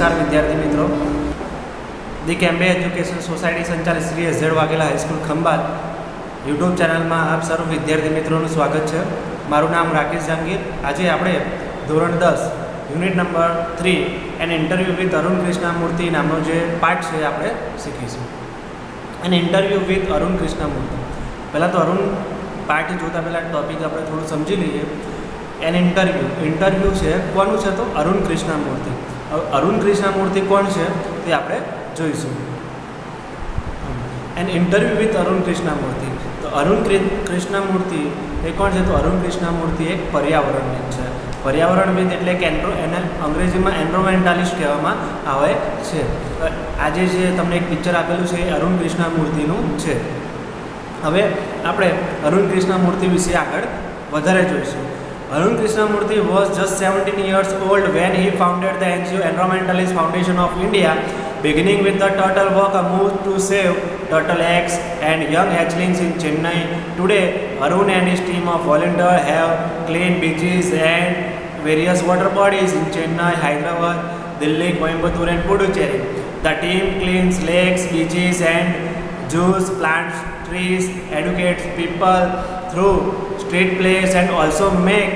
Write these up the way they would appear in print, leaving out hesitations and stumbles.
નમસ્કાર વિદ્યાર્થી મિત્રો, ધી કેમ્બે એજ્યુકેશન સોસાયટી સંચાલિત Shri AZ Vaghela high school Khambhat YouTube ચેનલમાં આપ સર્વ વિદ્યાર્થી મિત્રોનું સ્વાગત છે. મારું નામ રાકેશ જાંગીર. આજે આપણે ધોરણ 10 unit number 3 an interview with Arun Krishnamurthy નામનો જે પાઠ છે આપણે શીખીશું. An interview with Arun Krishnamurthy. પહેલાં તો અરુણ પાઠ જોતાં પહેલાં ટૉપિક આપણે થોડું સમજી લઈએ. એન ઇન્ટરવ્યૂ છે કોનું છે? તો અરુણ કૃષ્ણમૂર્તિ. અરુણ કૃષ્ણમૂર્તિ કોણ છે તે આપણે જોઈશું. An interview with Arun Krishnamurthy. તો અરુણ કૃષ્ણમૂર્તિ એ કોણ છે? તો અરુણ કૃષ્ણમૂર્તિ એક પર્યાવરણવિદ છે. પર્યાવરણવિદ એટલે કે એને અંગ્રેજીમાં એન્વાયરમેન્ટાલિસ્ટ કહેવામાં આવે છે. આજે જે તમને એક પિક્ચર આપેલું છે એ અરુણ કૃષ્ણમૂર્તિનું છે. હવે આપણે અરુણ કૃષ્ણમૂર્તિ વિશે આગળ વધારે જોઈશું. Arun Krishnamurthy was just 17 years old when he founded the NGO Environmentalist Foundation of India, beginning with the turtle walk, a move to save turtle eggs and young hatchlings in Chennai. Today, Arun and his team of volunteers have cleaned beaches and various water bodies in Chennai, Hyderabad, Delhi, Coimbatore and Puducherry. The team cleans lakes, beaches and zoos, plants trees, educates people through street plays and also make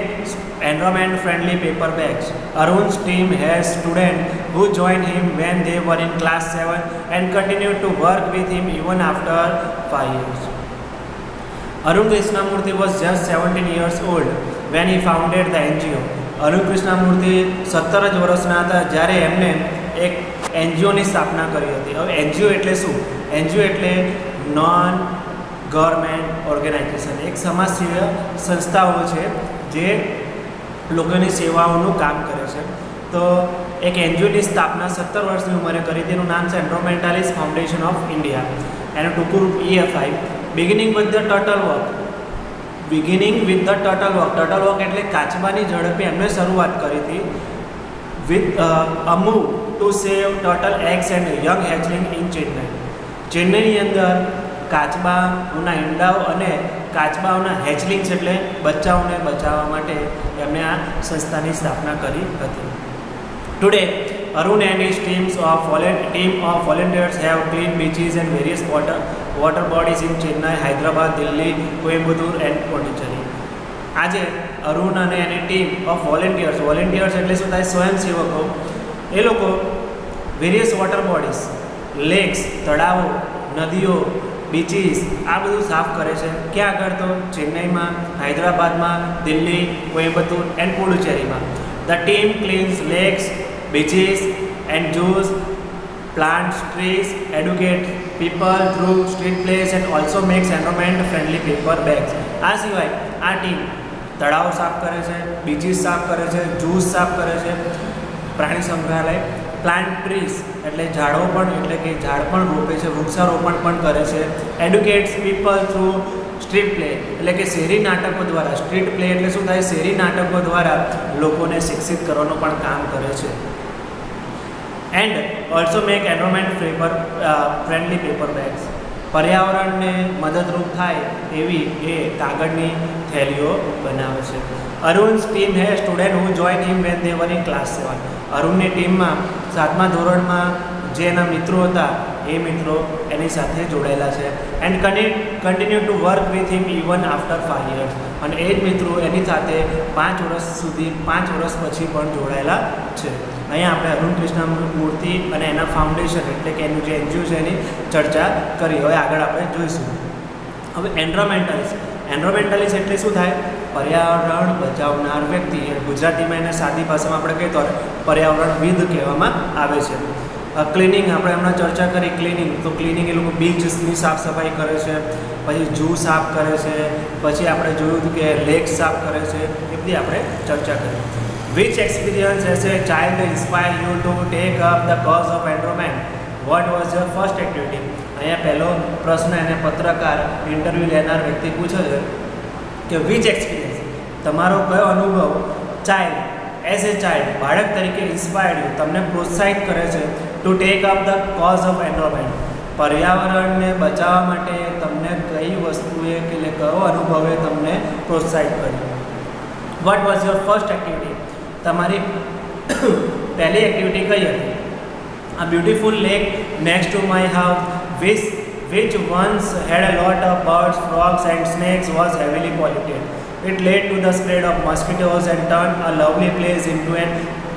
environment friendly paper bags. Arun's team has students who joined him when they were in class 7 and continue to work with him even after 5 years. Arun Krishnamurthy was just 17 years old when he founded the NGO. Arun Krishnamurthy 17 જ વર્ષના હતા જ્યારે એમને એક એનજીઓની સ્થાપના કરી હતી. હવે એનજીઓ એટલે શું? એનજીઓ એટલે નોન ગવર્મેન્ટ ઓર્ગેનાઇઝેશન, એક સમાજસેવા સંસ્થાઓ છે જે લોકોની સેવાઓનું કામ કરે છે. તો એક એનજીઓની સ્થાપના 17 વર્ષની ઉંમરે કરી. તેનું નામ છે એન્વાયરમેન્ટાલિસ્ટ ફાઉન્ડેશન ઓફ ઇન્ડિયા. એનું ટૂંકું રૂપ EFI. Beginning with the turtle walk. Turtle walk એટલે કાચબાની ઝડપે એમને શરૂઆત કરી હતી. With a move to save turtle eggs and young hatchling in Chennai. ચેન્નઈની અંદર કાચબાઓના ઈંડાઓ અને કાચબાઓના હેચલિંગ્સ એટલે બચ્ચાઓને બચાવવા માટે એમણે આ સંસ્થાની સ્થાપના કરી હતી. Today Arun and his team of volunteers have cleaned beaches and various water bodies in Chennai, Hyderabad, Delhi, Coimbatore and Puducherry. આજે અરુણ અને એની ટીમ ઓફ વોલેન્ટિયર્સ એટલે શું થાય? સ્વયંસેવકો. એ લોકો વેરિયસ વોટર બોડીઝ, લેક્સ, તળાવો, નદીઓ, બીચીસ આ બધું સાફ કરે છે. ક્યાં આગળ? તો ચેન્નઈમાં, હૈદરાબાદમાં, દિલ્હી, કોઇમ્બતુર એન્ડ પુડુચેરીમાં. The team cleans lakes, beaches and zoos, plants trees, educate people through street plays and also makes environment friendly paper bags. આ સિવાય આ ટીમ તળાવ સાફ કરે છે, બીચીસ સાફ કરે છે, ઝૂસ સાફ કરે છે, પ્રાણી સંગ્રહાલય, પ્લાન્ટ ટ્રીઝ એટલે ઝાડો પણ એટલે કે ઝાડ પણ રોપે છે, વૃક્ષારોપણ પણ કરે છે. એડ્યુકેટ્સ પીપલ થ્રુ સ્ટ્રીટ પ્લે એટલે કે શેરી નાટકો દ્વારા. સ્ટ્રીટ પ્લે એટલે શું થાય? શેરી નાટકો દ્વારા લોકોને શિક્ષિત કરવાનું પણ કામ કરે છે. And also make environment friendly paper bags. પર્યાવરણને મદદરૂપ થાય એવી એ કાગળની થેલીઓ બનાવે છે. અરુણ્સ ટીમ હે student who join him when they var in class 7. અરુણની ટીમમાં 7મા ધોરણમાં જે એના મિત્રો હતા એ મિત્રો એની સાથે જોડાયેલા છે. And continue to work with him even after 5 years. અને એ જ મિત્રો એની સાથે 5 વર્ષ પછી પણ જોડાયેલા છે. અહીંયા આપણે અરુણ કૃષ્ણમૂર્તિ અને એના ફાઉન્ડેશન એટલે કે એનું જે એનજીઓ છે એની ચર્ચા કરી. હવે આગળ આપણે જોઈશું. હવે એન્વાયરમેન્ટાલિસ્ટ એટલે શું થાય? પર્યાવરણ બચાવનાર વ્યક્તિ. ગુજરાતીમાં એને સાદી ભાષામાં આપણે કહીએ તો પર્યાવરણવિદ કહેવામાં આવે છે. ક્લિનિંગ આપણે હમણાં ચર્ચા કરી. ક્લિનિંગ એ લોકો બીચની સાફ સફાઈ કરે છે, પછી ઝૂ સાફ કરે છે, પછી આપણે જોયું હતું કે લેક સાફ કરે છે. એ બધી આપણે ચર્ચા કરી. Which experience as a child inspired you to take up the cause of environment? What was your first activity? અહીંયા પહેલો પ્રશ્ન એને પત્રકાર ઇન્ટરવ્યૂ લેનાર વ્યક્તિ પૂછે છે કે વિચ એક્સપિરિયન્સ તમારો કયો અનુભવ બાળક તરીકે ઇન્સ્પાયર્ડ યુ તમને પ્રોત્સાહિત કરે છે to take up the cause of environment. પર્યાવરણને બચાવવા માટે તમને કઈ વસ્તુએ કે કયો અનુભવે તમને પ્રોત્સાહિત કર્યું? What was your first activity? તમારી પહેલી એક્ટિવિટી કઈ હતી? A beautiful lake next to my house, which once had a lot of birds, frogs, and snakes, was heavily polluted. It led to the spread of mosquitoes and turned a lovely place into an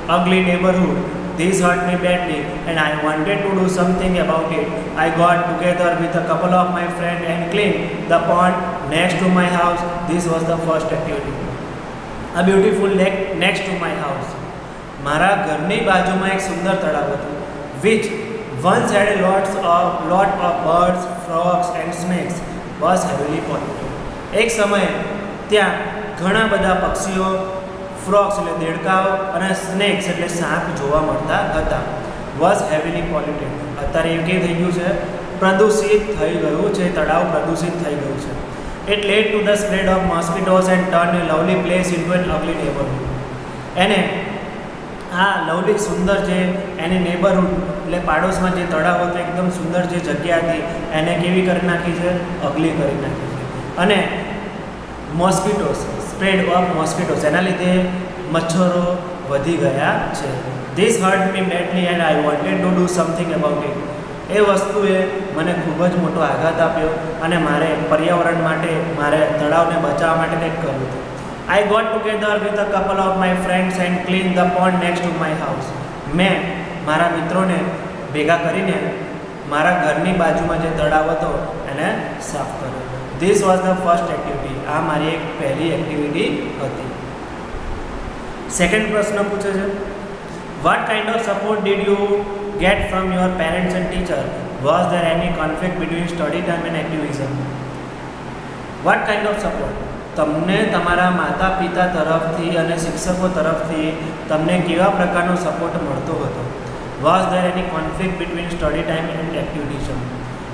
ugly neighborhood. This hurt me badly, and I wanted to do something about it. I got together with a couple of my friends and cleaned the pond next to my house. This was the first activity. A beautiful lake next to my house. મારા ઘરની બાજુમાં એક સુંદર તળાવ હતું, which once had a lot of birds, frogs and snakes, was heavily polluted. એક સમયે ત્યાં ઘણા બધા પક્ષીઓ, ફ્રોગ્સ એટલે દેડકાઓ અને સ્નેક્સ એટલે સાપ જોવા મળતા હતા. was heavily polluted. અત્યારે એવું કે થઈ ગયું છે, પ્રદૂષિત થઈ ગયું છે, તળાવ પ્રદૂષિત થઈ ગયું છે. It led to the spread of mosquitoes and turned a lovely place into an ugly neighborhood. એને આ લવલી સુંદર જે એની નેબરહુડ એટલે પાડોશમાં જે તળાવ હતું, એકદમ સુંદર જે જગ્યા હતી, એને કેવી કરી નાખી છે? અગલી કરી નાખી છે. અને મોસ્કિટોસ, સ્પ્રેડ ઓફ મોસ્કિટોસ, એના લીધે મચ્છરો વધી ગયા છે. This hurt me badly and I wanted to do something about it. એ વસ્તુએ મને ખૂબ જ મોટો આઘાત આપ્યો અને મારે પર્યાવરણ માટે, મારે તળાવને બચાવવા માટે કંઈક કરવું હતું. I got together with a couple of my friends and cleaned the pond next to my house. મેં મારા મિત્રોને ભેગા કરીને મારા ઘરની બાજુમાં જે તળાવ હતો એને સાફ કર્યો. This was the first activity. આ મારી એક પહેલી એક્ટિવિટી હતી. સેકન્ડ પ્રશ્ન પૂછે છે, What kind of support did you get from your parents and teacher? Was there any conflict between study time and activism? What kind of support? તમને તમારા માતા પિતા તરફથી અને શિક્ષકો તરફથી તમને કેવા પ્રકારનો સપોર્ટ મળતો હતો? Was there any conflict between study time and activism?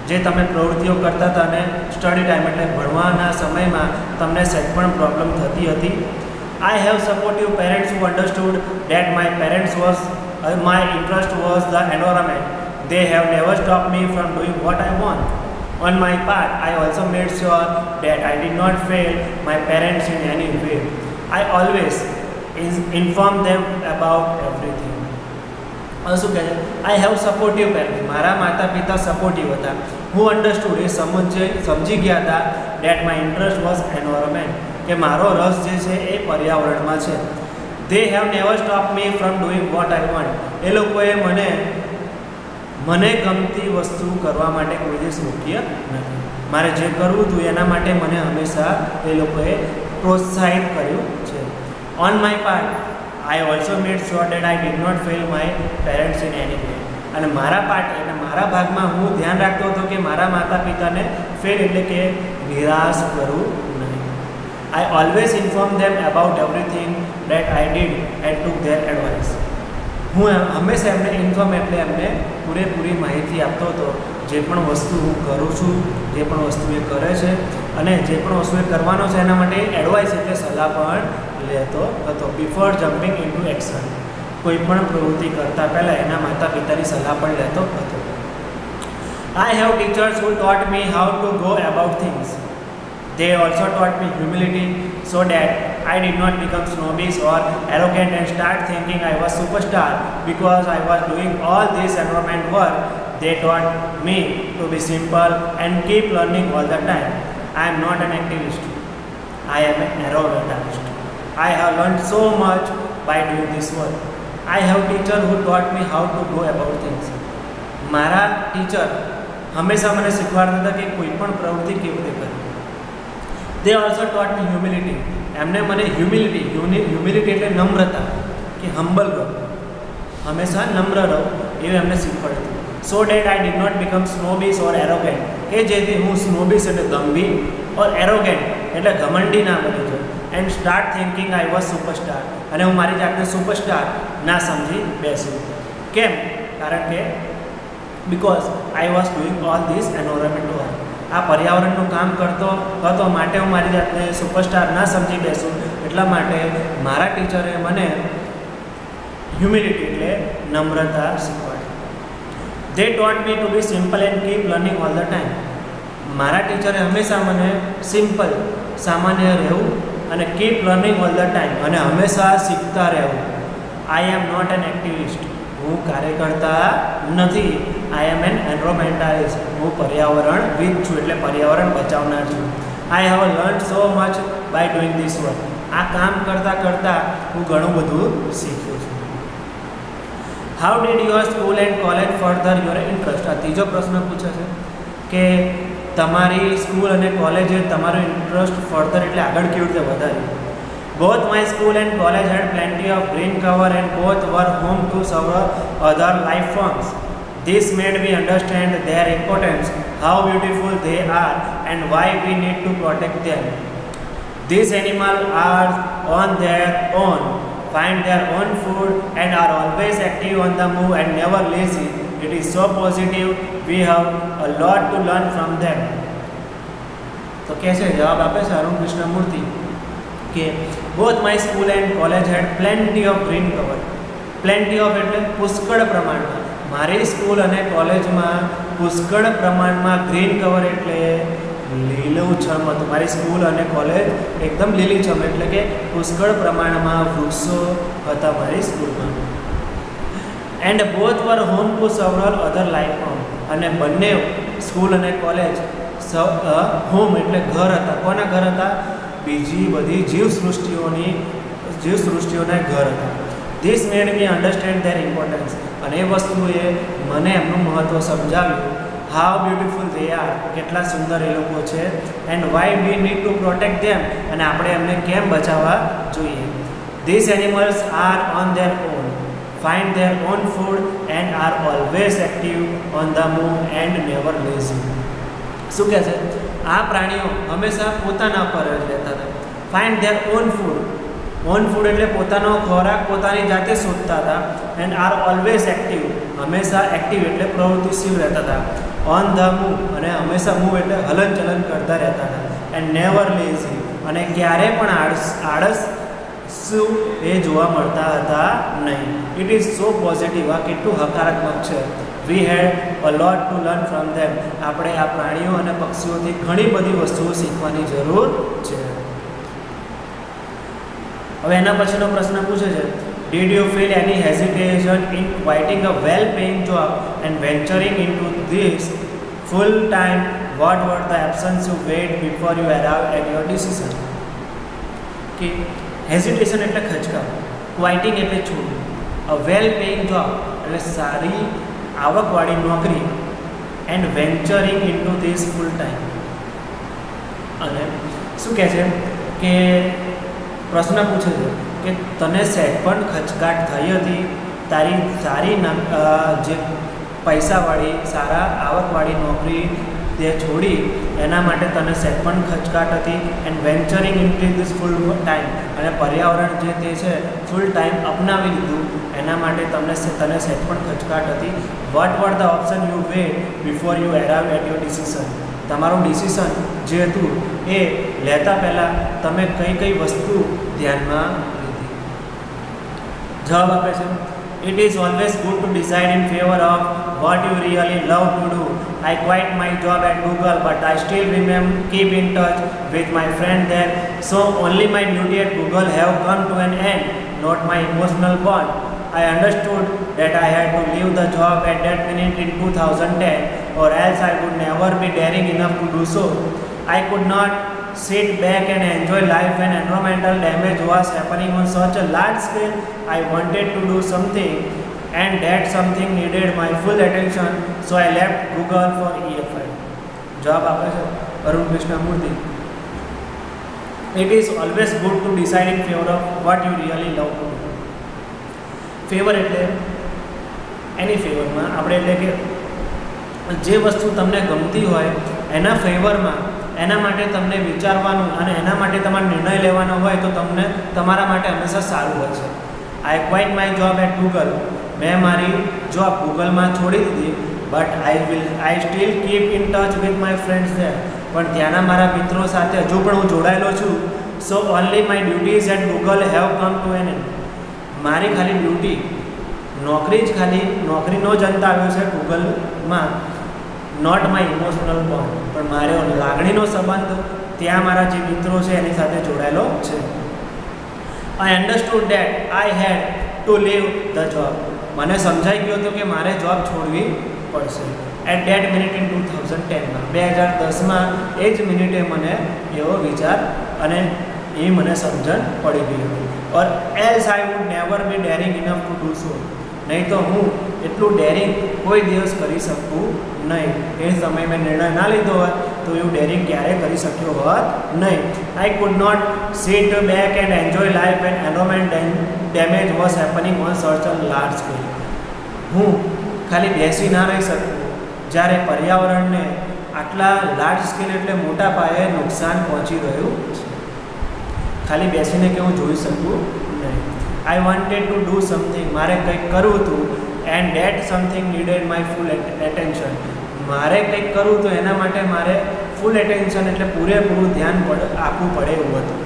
જે તમે પ્રવૃત્તિઓ કરતા હતા અને સ્ટડી ટાઈમ એટલે ભણવાના સમયમાં તમને સેટ પણ પ્રોબ્લેમ થતી હતી? I have supportive parents who understood date my interest was the environment. They have never stopped me from doing what I want. On my part, I also made sure that I did not fail my parents in any way. I always informed them about everything. Also, I have supportive parents. મારા માતા પિતા supportive હતા. Who understood, એ સમજી ગયા હતા that my interest was environment, કે મારો રસ જે છે એ પર્યાવરણમાં છે. They have never stopped me from doing what I want. એ લોકોએ મને ગમતી વસ્તુ કરવા માટે કોઈ દિવસ રોક્યા નથી. મારે જે કરવું હતું એના માટે મને હંમેશા એ લોકોએ પ્રોત્સાહિત કર્યું છે. On my part, I also made sure that I did not fail my parents in any way. અને મારા પાર્ટ એટલે મારા ભાગમાં હું ધ્યાન રાખતો હતો કે મારા માતા પિતાને ફેલ એટલે કે નિરાશ કરવું નહીં. I always inform them about everything date I did and took there advice. હું હંમેશા એમને ઇન્ફોર્મ એટલે એમને પૂરેપૂરી માહિતી આપતો હતો, જે પણ વસ્તુ હું કરું છું, જે પણ વસ્તુ એ કરે છે અને જે પણ વસ્તુ એ કરવાનો છે એના માટે એડવાઇસ એટલે સલાહ પણ લેતો હતો. Before jumping in two action, કોઈ પણ પ્રવૃત્તિ કરતાં પહેલાં એના માતા પિતાની સલાહ પણ લેતો હતો. I have teachers who taught me how to go about things. They also taught me humility so that I did not become snobbish or arrogant and start thinking I was superstar because I was doing all this environment work. They taught me to be simple and keep learning all the time. I am not an activist. I am an arrogant. I have learned so much by doing this work. I have teachers who taught me how to go about things. મારા teacher હંમેશા મને શીખવાડતા હતા કે કોઈ પણ પ્રવૃત્તિ કેવી રીતે કરવી. They also taught me humility. એમને મને હ્યુમિલિટી એટલે નમ્રતા, કે હમ્બલ રહો, હંમેશા નમ્ર રહો એવું એમને શીખવાડ્યું. So that I did not become snobbish or arrogant, કે જેથી હું સ્નોબિશ એટલે ગંભીર ઓર એરોગેન્ટ એટલે ઘમંડી ના બની જાઉં. And start thinking I was superstar, અને હું મારી જાતને સુપરસ્ટાર ના સમજી બેસું. કેમ? કારણ કે because I was doing all this environment work. આ પર્યાવરણનું કામ કરતો હતો માટે હું મારી જાતને સુપરસ્ટાર ના સમજી બેસું. એટલા માટે મારા ટીચરે મને હ્યુમિલિટી એટલે નમ્રતા શીખવાડી. They taught me to be simple and keep learning all the time. મારા ટીચરે હંમેશા મને સિમ્પલ, સામાન્ય રહેવું અને keep learning all the time, અને હંમેશા શીખતા રહેવું. આઈ એમ નોટ એન એક્ટિવિસ્ટ. હું કાર્યકર્તા નથી. આઈ એમ એન એન્વાયરમેન્ટાલિસ્ટ. હું પર્યાવરણવિદ છું, એટલે પર્યાવરણ બચાવનાર છું. I have learn so much bye doing this work. આ કામ કરતાં હું ઘણું બધું શીખ્યો છું. How did your school and college further your interest? આ ત્રીજો પ્રશ્ન પૂછે છે કે તમારી સ્કૂલ અને કોલેજે તમારું ઇન્ટરેસ્ટ ફર્ધર એટલે આગળ કેવી રીતે વધાર્યું. Both my school and college had plenty of green cover and both were home to several other life forms. This made me understand their importance, how beautiful they are and why we need to protect them. These animals are on their own, find their own food and are always active on the move and never lazy. It is so positive. We have a lot to learn from them. તો કે છે જવાબ આપે છે અરુણ કૃષ્ણમૂર્તિ કે both my school and college had plenty of green cover. Plenty of એટલે પુષ્કળ પ્રમાણમાં. મારી સ્કૂલ અને કોલેજમાં પુષ્કળ પ્રમાણમાં ગ્રીન કવર એટલે લીલુંછમ હતું. મારી સ્કૂલ અને કોલેજ એકદમ લીલીછમ એટલે કે પુષ્કળ પ્રમાણમાં વૃક્ષો હતા મારી સ્કૂલમાં. And both were home to several other life form. અને બંને સ્કૂલ અને કોલેજ હોમ એટલે ઘર હતા. કોના ઘર હતા? બીજી બધી જીવસૃષ્ટિઓના ઘર હતા. This made me understand there importance. અને એ વસ્તુએ મને એમનું મહત્ત્વ સમજાવ્યું. How beautiful they are. કેટલા સુંદર એ લોકો છે. And why we need to protect them. અને આપણે એમને કેમ બચાવવા જોઈએ. This animals are on there on, find their own food and are always active on the move and never lazy. શું કહે છે? આ પ્રાણીઓ હંમેશા પોતાના પર જ રહેતા હતા. Find there on food. On food એટલે પોતાનો ખોરાક પોતાની જાતે શોધતા હતા. And are always active. હંમેશા એક્ટિવ એટલે પ્રવૃત્તિશીલ રહેતા હતા. ઓન ધ મૂવ અને હંમેશા મૂવ એટલે હલનચલન કરતા રહેતા હતા. એન્ડ નેવર લેઝી અને ક્યારે પણ આળસ શું એ જોવા મળતા હતા નહીં. It is so positive. આ કેટલું હકારાત્મક છે. We had a lot to learn from them. આપણે આ પ્રાણીઓ અને પક્ષીઓથી ઘણી બધી વસ્તુઓ શીખવાની જરૂર છે. હવે એના પછીનો પ્રશ્ન પૂછે છે did you feel any hesitation in quitting a well paying job and venturing into this full time. What were the options you weight before you arrive at your decision. કે હેઝિટેશન એટલે ખચકાવ, ક્વાઇટિંગ એટલે છોડવું, અ well paying job એટલે સારી આવકવાળી નોકરી, and venturing into this full time. અને શું કહે છે કે પ્રશ્ન પૂછે છે કે તને સેટ પણ ખચકાટ થઈ હતી તારી સારી જે પૈસાવાળી સારા આવકવાળી નોકરી તે છોડી એના માટે તને સેટ પણ ખચકાટ હતી. And venturing into this full time અને પર્યાવરણ જે તે છે ફૂલ ટાઈમ અપનાવી લીધું એના માટે તને સેટ પણ ખચકાટ હતી. What were the option you weight before you arrive at your decision. તમારું ડિસિઝન જે હતું એ લેતા પહેલાં તમે કઈ કઈ વસ્તુ ધ્યાનમાં લીધી. જવાબ આપે છે It is always good to decide in favor of what you really love to do. I quit my job at Google, but I still keep in touch with my friend there. So only my duty at Google have come to an end, not my emotional bond. I understood that I had to leave the job at that minute in 2010, or else I would never be daring enough to do so. I could not sit back and enjoy life when environmental damage was happening on such a large scale. I wanted to do something, and that something needed my full attention, so I left Google for EFI. જવાબ આપે છે Arun Krishnamurthy. It is always good to decide in favor of what you really love to do. Favour એટલે એની ફેવરમાં આપણે એટલે કે જે વસ્તુ તમને ગમતી હોય એના ફેવરમાં એના માટે તમને વિચારવાનું અને એના માટે તમારે નિર્ણય લેવાનો હોય તો તમને તમારા માટે હંમેશા સારું હોય છે. I quit my job at Google. મેં મારી જોબ ગૂગલમાં છોડી દીધી. But I still keep in touch with my friends there. પણ ત્યાંના મારા મિત્રો સાથે હજુ પણ હું જોડાયેલો છું. So only my duties at Google have come to an end. મારી ખાલી ડ્યુટી નોકરીનો જ અંત આવ્યો છે ગૂગલમાં. Not my emotional bond. પણ મારો લાગણીનો સંબંધ ત્યાં મારા જે મિત્રો છે એની સાથે જોડાયેલો છે. I understood that I had to leave the job. મને સમજાઈ ગયું હતું કે મારે જોબ છોડવી પડશે. એટ ડેટ મિનિટ ઇન 2010માં 2010માં એ જ મિનિટે મને એવો વિચાર અને એ મને સમજણ પડી ગઈ હતી. Or else I would never be daring enough to do સો. નહીં તો હું એટલું ડેરિંગ કોઈ દિવસ કરી શકું નહીં. એ સમયે મેં નિર્ણય ના લીધો હોત તો એવું ડેરિંગ ક્યારેય કરી શક્યો હોત નહીં. I could not sit back and enjoy life and environment damage was happening on such a large scale. હું ખાલી બેસી ના રહી શકું જ્યારે પર્યાવરણને આટલા લાર્જ સ્કેલ એટલે મોટા પાયે નુકસાન પહોંચી રહ્યું છે. ખાલી બેસીને કે હું જોઈ શકું નહીં. આઈ વોન્ટેડ ટુ ડૂ સમથિંગ. મારે કંઈક કરવું હતું and date something needed my full attention. મારે કંઈક કરવું તો એના માટે મારે ફૂલ એટેન્શન એટલે પૂરેપૂરું ધ્યાન આપવું પડે એવું હતું.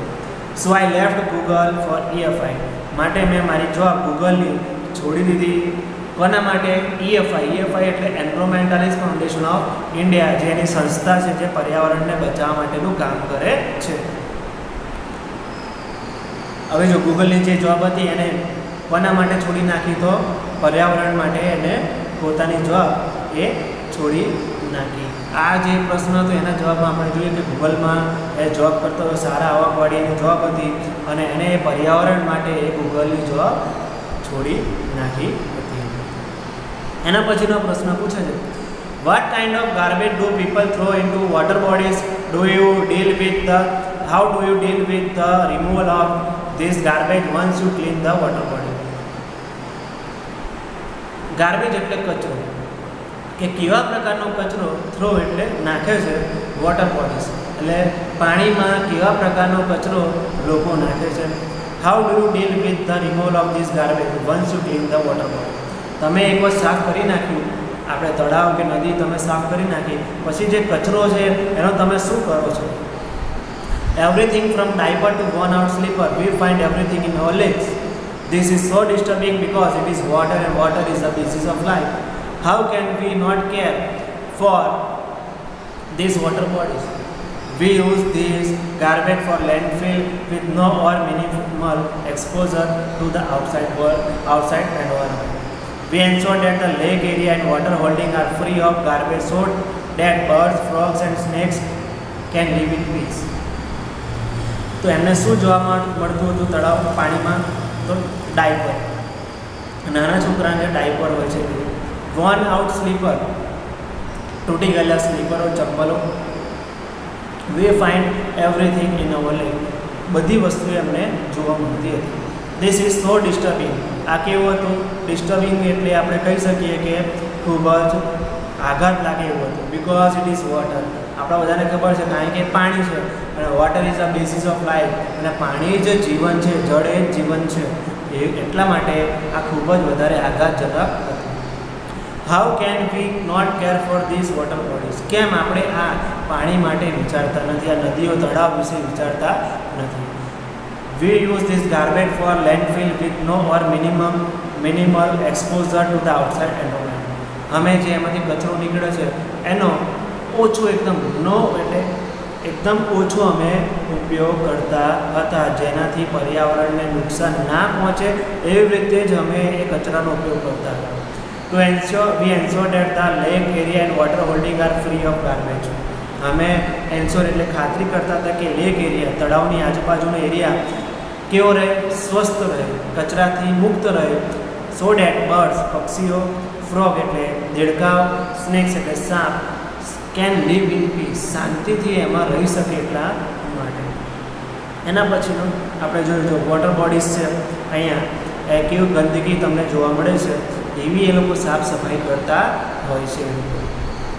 So I left Google for EFI. માટે મેં મારી જોબ ગૂગલની છોડી દીધી. કોના માટે? EFI એટલે એન્વાયરમેન્ટાલિસ્ટ ફાઉન્ડેશન ઓફ ઇન્ડિયા, જે એની સંસ્થા છે જે પર્યાવરણને બચાવવા માટેનું કામ કરે છે. હવે જો ગૂગલની જે જોબ હતી એને કોના માટે છોડી નાખી? તો પર્યાવરણ માટે એને પોતાની જોબ એ છોડી નાખી. આ જે પ્રશ્ન હતો એના જવાબમાં આપણે જોઈએ કે ગૂગલમાં એ જોબ કરતો સારા આવકવાળી એની જોબ હતી અને એને પર્યાવરણ માટે એ ગૂગલની જોબ છોડી નાખી હતી. એના પછીનો પ્રશ્ન પૂછે છે, what kind of garbage do people throw into water bodies? Do you deal with the how do you deal with the removal of this garbage once you clean the water body? Garbage એટલે કચરો, કે કેવા પ્રકારનો કચરો throw એટલે નાખે છે water bodies એટલે પાણીમાં કેવા પ્રકારનો કચરો લોકો નાખે છે. How do you deal with the removal of this garbage once you clean the water body? તમે એકવાર સાફ કરી નાખ્યું, આપણે તળાવ કે નદી તમે સાફ કરી નાખી, પછી જે કચરો છે એનો તમે શું કરો છો? Everything from diaper to worn out slipper, we find everything in our legs. This is so disturbing because it is water and water is the basis of life. How can we not care for these water bodies? We use these garbage for landfill with no or minimal exposure to the outside world, outside environment. We ensure that the lake area and water holding are free of garbage so that birds, frogs and snakes can live in peace. તો એમને શું જોવા મળતું હતું તળાવ પાણીમાં? તો diaper. નાના છોકરાને ડાયપર હોય છે. worn out slipper, તૂટી ગયેલા સ્લીપરો, ચપ્પલો. we find everything in our life. બધી વસ્તુ એમને જોવા મળતી હતી. this is so disturbing. આ કેવું હતું? ડિસ્ટર્બિંગ એટલે આપણે કહી શકીએ કે ખૂબ જ આઘાત લાગે એવું હતું. Because it is water. આપણા બધાને ખબર છે કારણ કે પાણી છે અને water is a basis of life, અને પાણી જ જીવન છે, જળ એ જ જીવન છે. એટલા માટે આ ખૂબ જ વધારે આઘાતજનક હતું. How can we not care for this water bodies? કેમ આપણે આ પાણી માટે વિચારતા નથી, આ નદીઓ તળાવ વિશે વિચારતા નથી? We use this garbage for landfill with no or minimal exposure to the outside environment. અમે જે એમાંથી કચરો નીકળે છે એનો ઓછો એકદમ એટલે એકદમ ઓછો અમે ઉપયોગ કરતા હતા, જેનાથી પર્યાવરણને નુકસાન ના પહોંચે એવી રીતે જ અમે એ કચરાનો ઉપયોગ કરતા હતા. To ensure that the lake area and water holding are free of garbage. અમે એન્શ્યોર એટલે ખાતરી કરતા હતા કે લેક એરિયા, તળાવની આજુબાજુનો એરિયા કેવો રહે? સ્વસ્થ રહે, કચરાથી મુક્ત રહે. સો ડેટ બર્ડ્સ, પક્ષીઓ, ફ્રોગ એટલે દેડકાઓ, સ્નેક્સ એટલે સાપ, કેન લીવ ઇન પીસ, શાંતિથી એમાં રહી શકે એટલા માટે. એના પછીનું આપણે જોયું વોટર બોડીઝ છે, અહીંયા કેવી ગંદકી તમને જોવા મળે છે એવી એ લોકો સાફ સફાઈ કરતા હોય છે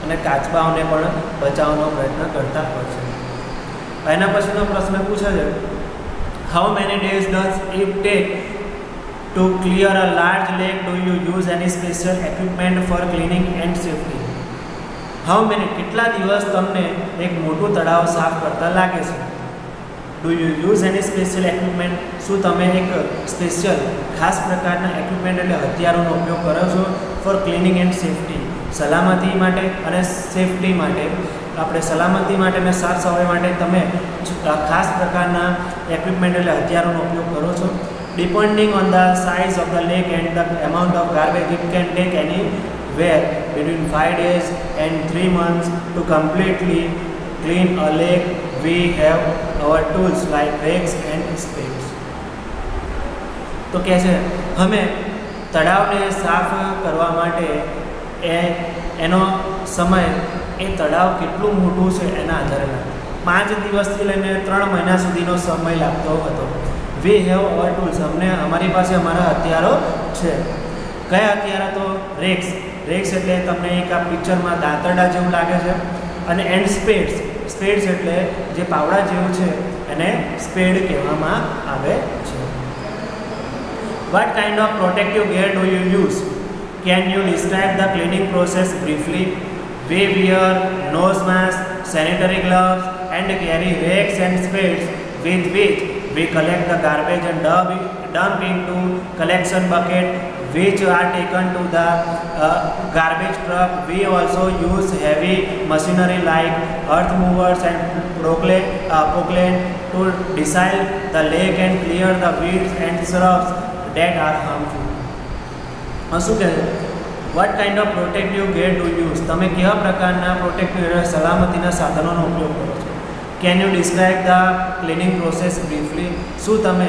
અને કાચબાઓને પણ બચાવવાનો પ્રયત્ન કરતા હોય છે. એના પછીનો પ્રશ્ન પૂછે છે, how many days does it take to clear a large lake? Do you use any special equipment for cleaning and safety? How many કેટલા દિવસ તમને એક મોટું તળાવ સાફ કરતા લાગે છે? Do you use any special equipment? શું તમે એક સ્પેશિયલ ખાસ પ્રકારના ઇક્વિપમેન્ટ એટલે હથિયારોનો ઉપયોગ કરો છો ફોર ક્લિનિંગ એન્ડ સેફ્ટી? સલામતી માટે અને સેફ્ટી માટે, આપણે સલામતી માટે અને સાફ સફાઈ માટે તમે ખાસ પ્રકારના ઇક્વિપમેન્ટ એટલે હથિયારોનો ઉપયોગ કરો છો? Depending on the size of the lake and the amount of garbage, it can take anywhere between 5 days and 3 months to completely clean a lake. We have our tools like rakes and spades. તો કહે છે અમે તળાવને સાફ કરવા માટે એનો સમય એ તળાવ કેટલું મોટું છે એના આધારે 5 દિવસથી લઈને 3 મહિના સુધીનો સમય લાગતો હતો. વી હેવ અવર ટૂલ્સ, અમારી પાસે અમારા હથિયારો છે. કયા હથિયારો? તો રેક્સ. રેક્સ એટલે તમને એક આ પિક્ચરમાં દાંતરડા જેવું લાગે છે. અને એન્ડ સ્પેડ્સ. સ્પેડ્સ એટલે જે પાવડા જેવું છે એને સ્પેડ કહેવામાં આવે છે. What kind of protective gear do you use? Can you describe the cleaning process briefly? We wear nose mask, sanitary gloves, and carry rakes and spades with which we collect the garbage and dump into collection bucket, which are taken to the garbage truck. We also use heavy machinery like earth movers and proclaim to desile the lake and clear the weeds and shrubs that are harmful. શું કહે છે? What kind of protective gear do use? તમે કેવા પ્રકારના protective સલામતીના સાધનોનો ઉપયોગ કરો છો? Can you describe the cleaning process briefly? શું તમે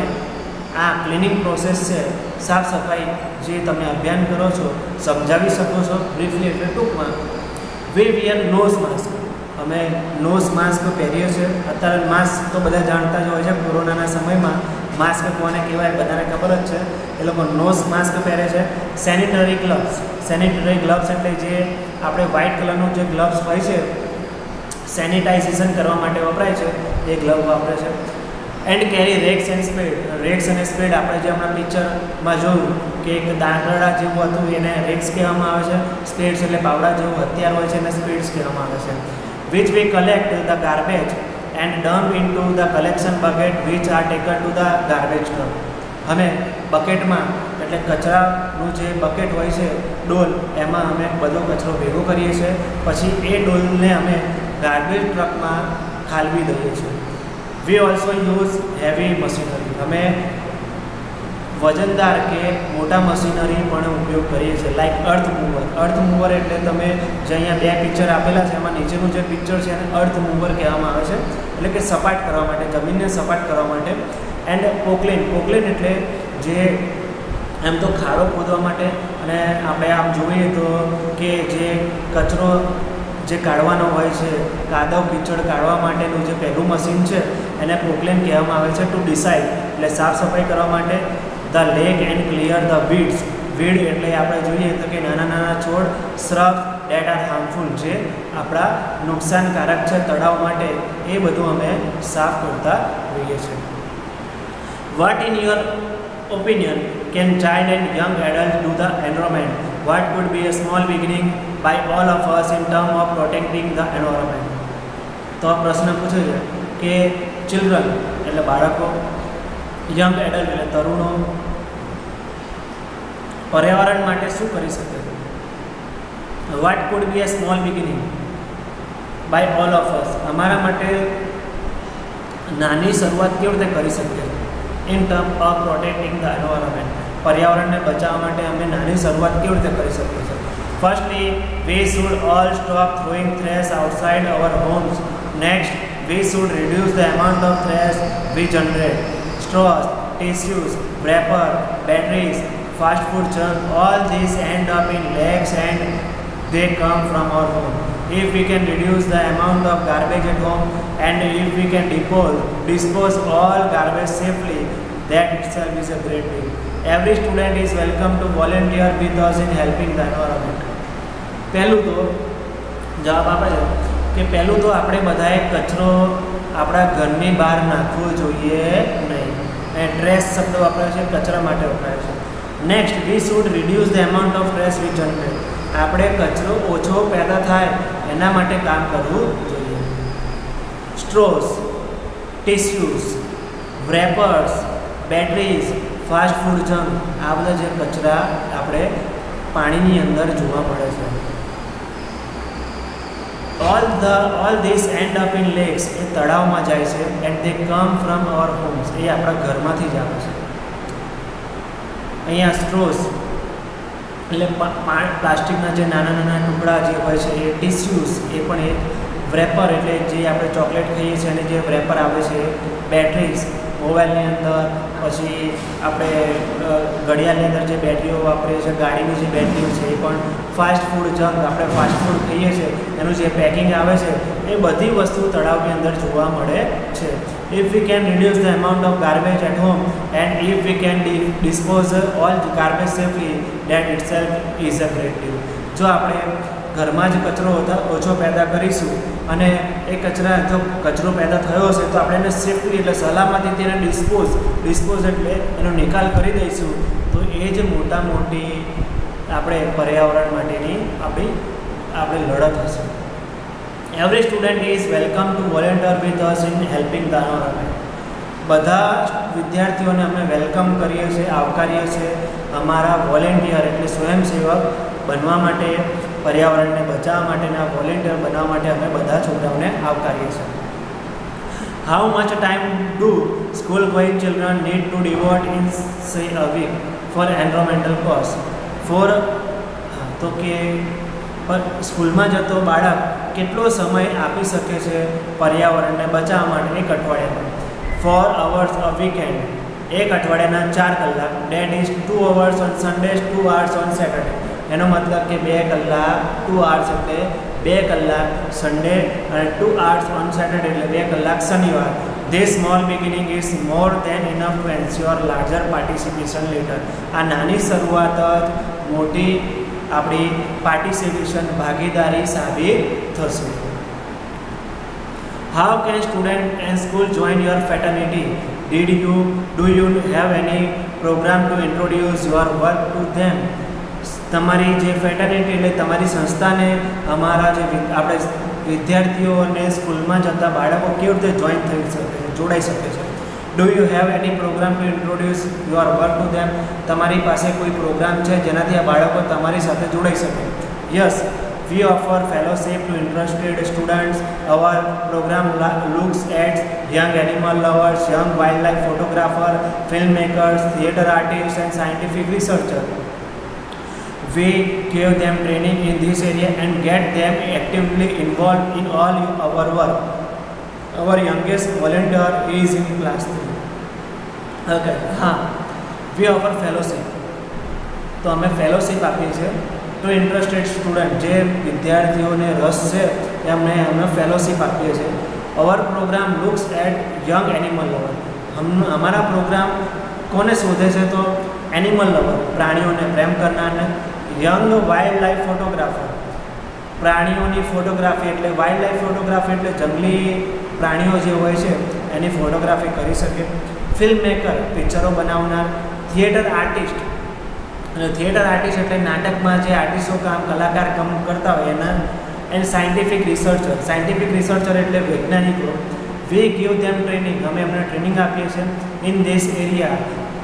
આ ક્લિનિંગ પ્રોસેસ છે, સાફ સફાઈ જે તમે અભિયાન કરો છો, સમજાવી શકો છો બ્રીફલી એટલે ટૂંકમાં? વી વિયર નોઝ માસ્ક. અમે નોઝ માસ્ક પહેરીએ છીએ. અત્યારે માસ્ક તો બધા જાણતા જ હોય છે. કોરોનાના સમયમાં માસ્ક કોને કહેવાય બધાને ખબર જ છે. એ લોકો નોઝ માસ્ક પહેરે છે. Sanitary gloves. સેનિટરી ગ્લવ્સ એટલે જે આપણે વ્હાઇટ કલરનું જે ગ્લવ્સ હોય છે, સેનિટાઇઝેશન કરવા માટે વપરાય છે, એ ગ્લવ વાપરે છે. And carry rakes and spade. Rakes અને સ્પેડ આપણે જે હમણાં પિક્ચરમાં જોયું કે એક દાંતરડા જેવું હતું એને રેક્સ કહેવામાં આવે છે. સ્પેડ્સ એટલે પાવડા જેવું હથિયાર હોય છે એને સ્પેડ્સ કહેવામાં આવે છે. Which we collect the garbage and dump into the collection bucket which are taken to the garbage truck. અમે બકેટમાં એટલે કચરાનું જે બકેટ હોય છે, ડોલ, એમાં અમે બધો કચરો ભેગો કરીએ છીએ. પછી એ ડોલને અમે ગાર્બેજ ટ્રકમાં ઠાલવી દઈએ છીએ. We also use heavy machinery. અમે વજનદાર કે મોટા મશીનરી પણ ઉપયોગ કરીએ છીએ લાઈક અર્થ મૂવર. અર્થ મૂવર એટલે તમે જે અહીંયા 2 પિક્ચર આપેલા છે એમાં નીચેનું જે પિક્ચર છે એને અર્થ મૂવર કહેવામાં આવે છે. એટલે કે સપાટ કરવા માટે, જમીનને સપાટ કરવા માટે. And Poclain. પોકલેન એટલે જે એમ તો ખાડો ખોદવા માટે, અને આપણે આમ જોઈએ તો કે જે કચરો જે કાઢવાનો હોય છે, કાદવ કીચડ કાઢવા માટેનું જે પહેલું મશીન છે એને પોકલેન કહેવામાં આવે છે. ટુ ડિસાઇડ એટલે સાફ સફાઈ કરવા માટે. The lake and clear the weeds. Weed એટલે આપણે જોઈએ તો કે નાના નાના છોડ, શ્રબ ડેટ આર હાર્મફુલ, જે આપણા નુકસાનકારક છે તળાવ માટે, એ બધું અમે સાફ કરતા હોઈએ છીએ. What in your opinion can child and young adult do the environment? What could be a small beginning by all of us in term of protecting the environment? તો આ પ્રશ્ન પૂછે છે કે ચિલ્ડ્રન એટલે બાળકો, યંગ એડલ્ટ એટલે તરુણો પર્યાવરણ માટે શું કરી શકે છે? What could be a small beginning by all of us? અમારા માટે નાની શરૂઆત કેવી રીતે કરી શકીએ in term of protecting the environment? પર્યાવરણને બચાવવા માટે અમે નાની શરૂઆત કેવી રીતે કરી શકીએ છીએ? Firstly, we should all stop throwing trash outside our homes. Next, we should reduce the amount of trash we generate. Straws, tissues, wrapper, batteries, fast food junk, all these end up in lakes and they come from our home. If we can reduce the amount of garbage at home and if we can dispose all garbage safely, that itself is a great deal. Every student is welcome to volunteer with us in helping the environment. પહેલું તો જવાબ આપે છે કે પહેલું તો આપણે બધાએ કચરો આપણા ઘરની બહાર નાખવો જોઈએ નહીં. અને ટ્રેશ શબ્દ વપરાય છે, કચરા માટે વપરાય છે. Next, we should reduce the amount of trash we generate. આપણે કચરો ઓછો પેદા થાય એના માટે કામ કરવું જોઈએ. Straws, tissues, wrappers, batteries, fast food junk, આ બધા જે કચરા આપણે પાણીની અંદર જોવા મળે છે. all these end up in lakes. એ તળાવમાં જાય છે. And they come from our homes. એ આપણા ઘરમાંથી જ આવે છે. અહીંયા સ્ટ્રોસ એટલે પ્લાસ્ટિકના જે નાના નાના ટુકડા જે હોય છે એ ટિશ્યુઝ એ પણ એક વ્રેપર એટલે જે આપણે ચોકલેટ ખાઈએ છીએ અને જે વ્રેપર આવે છે બેટરીઝ મોબાઈલની અંદર પછી આપણે ઘડિયાળની અંદર જે બેટરીઓ વાપરીએ છીએ ગાડીની જે બેટરીઓ છે એ પણ ફાસ્ટ ફૂડ જંક આપણે ફાસ્ટ ફૂડ ખાઈએ છીએ એનું જે પેકિંગ આવે છે એ બધી વસ્તુ તળાવની અંદર જોવા મળે છે. If we can reduce the amount of garbage at home and if we can dispose all the garbage safely, that itself is a great deal. જો આપણે ઘરમાં જ કચરો ઓછો પેદા કરીશું અને એ કચરો પેદા થયો હશે તો આપણે એને સેફલી એટલે સલામતી તેને ડિસ્પોઝ એટલે એનો નિકાલ કરી દઈશું તો એ જ મોટી આપણે પર્યાવરણ માટેની આપણી લડત હશે. Every student is welcome to volunteer with us in helping the environment. બધા વિદ્યાર્થીઓને અમે વેલકમ કરીએ છીએ, આવકારીએ છીએ અમારા વોલેન્ટિયર એટલે સ્વયંસેવક બનવા માટે, પર્યાવરણને બચાવવા માટેના વોલેન્ટિયર બનવા માટે અમે બધા છોકરાઓને આવકારીએ છીએ. How much time do school going children need to devote in say a week for environmental cause? તો કે સ્કૂલમાં જતો બાળક કેટલો સમય આપી શકે છે પર્યાવરણને બચાવવા માટે એક અઠવાડિયામાં? 4 hours a weekend, એક અઠવાડિયાના 4 કલાક. That is 2 hours on Sundays, 2 hours on Saturday. એનો મતલબ કે 2 કલાક 2 hours એટલે 2 કલાક સન્ડે અને 2 hours on Saturday એટલે 2 કલાક શનિવાર. This small beginning is more than enough to ensure larger participation later. આ નાની શરૂઆત જ મોટી આપણી પાર્ટિસિપેશન ભાગીદારી સાબિત થશે. How can student and school join your fraternity? Do you have any program to introduce your work to them? તમારી જે ફેટર્નિટી એટલે તમારી સંસ્થાને અમારા જે આપણે વિદ્યાર્થીઓને સ્કૂલમાં જતા બાળકો કેવી રીતે જોડાઈ શકે છે? Do you have any program to introduce your work to them? તમારી પાસે કોઈ પ્રોગ્રામ છે જેનાથી આ બાળકો તમારી સાથે જોડાઈ શકે? Yes, we offer fellowship to interested students. Our program looks at young animal lovers, young wildlife photographer, filmmakers, theatre artists and scientific researchers. We give them training in this area and get them actively involved in all our work. Our youngest volunteer is in class 3. Okay, we offer fellowship. તો અમે fellowship આપીએ છીએ two interested student, જે વિદ્યાર્થીઓને રસ છે એમને અમે ફેલોશિપ આપીએ છીએ. Our programme looks at young animal lover. અમારા પ્રોગ્રામ કોને શોધે છે? તો એનિમલ લવર, પ્રાણીઓને પ્રેમ કરનારને. યંગ વાઇલ્ડ લાઈફ ફોટોગ્રાફર, પ્રાણીઓની ફોટોગ્રાફી એટલે વાઇલ્ડ લાઈફ ફોટોગ્રાફી એટલે જંગલી પ્રાણીઓ જે હોય છે એની ફોટોગ્રાફી કરી શકે. ફિલ્મ મેકર, પિક્ચરો બનાવનાર. થિયેટર આર્ટિસ્ટ, અને થિયેટર આર્ટિસ્ટ એટલે નાટકમાં જે આર્ટિસ્ટો કલાકાર કામ કરતા હોય એના. એન્ડ સાયન્ટિફિક રિસર્ચર એટલે વૈજ્ઞાનિકો. વી ગીવ ધેમ ટ્રેનિંગ, અમે એમને ટ્રેનિંગ આપીએ છીએ ઇન ધીસ એરિયા,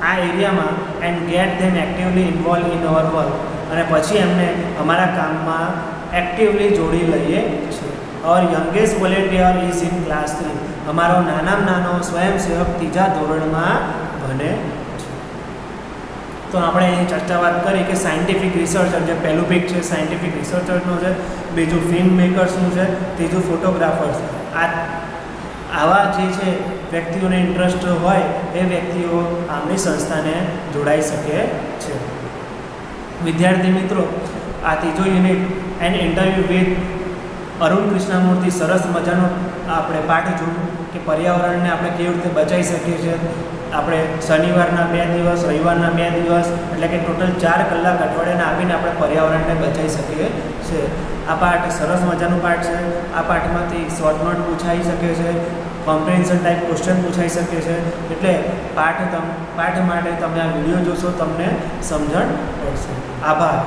આ એરિયામાં. And get them actively involve in our work, અને પછી એમને અમારા કામમાં એક્ટિવલી જોડી લઈએ છીએ. Our youngest volunteer is in class 3. અમારો નાનામાં નાનો સ્વયંસેવક 3જા ધોરણમાં ભણે છે. તો આપણે એની વાત કરી કે સાયન્ટિફિક રિસર્ચર, જે પહેલું પીક છે સાયન્ટિફિક રિસર્ચરનું છે, બીજું ફિલ્મ મેકર્સનું છે, ત્રીજું ફોટોગ્રાફર્સ. આવા જે છે વ્યક્તિઓને ઇન્ટરેસ્ટ હોય એ વ્યક્તિઓ આપણી સંસ્થાને જોડાઈ શકે છે. વિદ્યાર્થી મિત્રો, આ ત્રીજો unit and interview with Arun Krishnamurthy, સરસ મજાનો આપણે પાઠ જોયું કે પર્યાવરણને આપણે કેવી રીતે બચાવી શકીએ છીએ. આપણે શનિવારના 2 દિવસ, રવિવારના 2 દિવસ એટલે કે ટોટલ 4 કલાક અઠવાડિયાના આપીને આપણે પર્યાવરણને બચાવી શકીએ છીએ. આ પાઠ સરસ મજાનો પાઠ છે. આ પાઠમાંથી શોર્ટ નોટ પૂછાઈ શકે છે, કોમ્પ્રિહેન્શન ટાઈપ ક્વેશ્ચન પૂછાઈ શકે છે. એટલે પાઠ માટે તમે આ વિડીયો જોશો તમને સમજણ પડશે. આભાર.